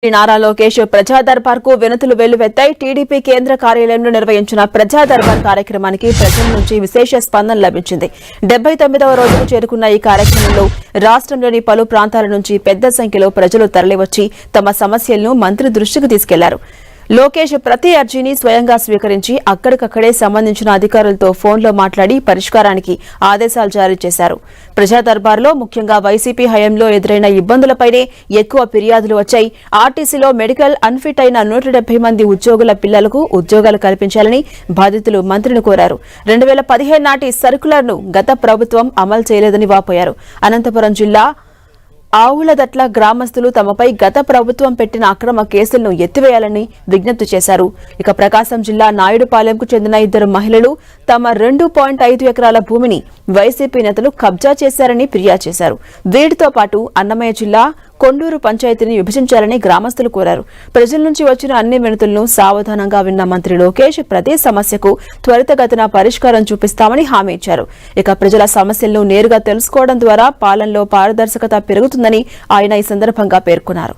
నారా లోకేష్ ప్రజా దర్బార్ కు వినతులు వెల్లువెత్తాయి. టీడీపీ కేంద్ర కార్యాలయంలో నిర్వహించిన ప్రజా దర్బార్ కార్యక్రమానికి ప్రజల నుంచి విశేష స్పందన లభించింది. 79వ రోజుకు చేరుకున్న ఈ కార్యక్రమంలో రాష్ట్రంలోని పలు ప్రాంతాల నుంచి పెద్ద సంఖ్యలో ప్రజలు తరలివచ్చి తమ సమస్యలను మంత్రి దృష్టికి తీసుకెళ్లారు. లోకేష్ ప్రతి అర్జీని స్వయంగా స్వీకరించి అక్కడికక్కడే సంబంధించిన అధికారులతో ఫోన్లో మాట్లాడి పరిష్కారానికి ఆదేశాలు జారీ చేశారు. ప్రజా దర్బార్లో ముఖ్యంగా వైసీపీ హయాంలో ఎదురైన ఇబ్బందులపైనే ఎక్కువ ఫిర్యాదులు వచ్చాయి. ఆర్టీసీలో మెడికల్ అన్ఫిట్ అయిన 170 మంది ఉద్యోగుల పిల్లలకు ఉద్యోగాలు కల్పించాలని బాధితులు మంత్రిని కోరారు. 2015 నాటి సర్కులర్ను గత ప్రభుత్వం అమలు చేయలేదని వాపోయారు. అనంతపురం జిల్లా ఆవులదట్ల గ్రామస్తులు తమపై గత ప్రభుత్వం పెట్టిన అక్రమ కేసులను ఎత్తివేయాలని విజ్ఞప్తి చేశారు. ఇక ప్రకాశం జిల్లా నాయుడుపాలెంకు చెందిన 2 మహిళలు తమ 2.5 ఎకరాల భూమిని వైసీపీ నేతలు కబ్జా చేశారని ఫిర్యాదు చేశారు. వీటితో పాటు అన్నమయ్య జిల్లా కొండూరు పంచాయతీని విభజించాలని గ్రామస్తులు కోరారు. ప్రజల నుంచి వచ్చిన అన్ని వినతులను సావధానంగా విన్న మంత్రి లోకేష్ ప్రతి సమస్యకు త్వరితగతిన పరిష్కారం చూపిస్తామని హామీ ఇచ్చారు. ఇక ప్రజల సమస్యలను నేరుగా తెలుసుకోవడం ద్వారా పాలనలో పారదర్శకత పెరుగుతుందని ఆయన ఈ సందర్భంగా పేర్కొన్నారు.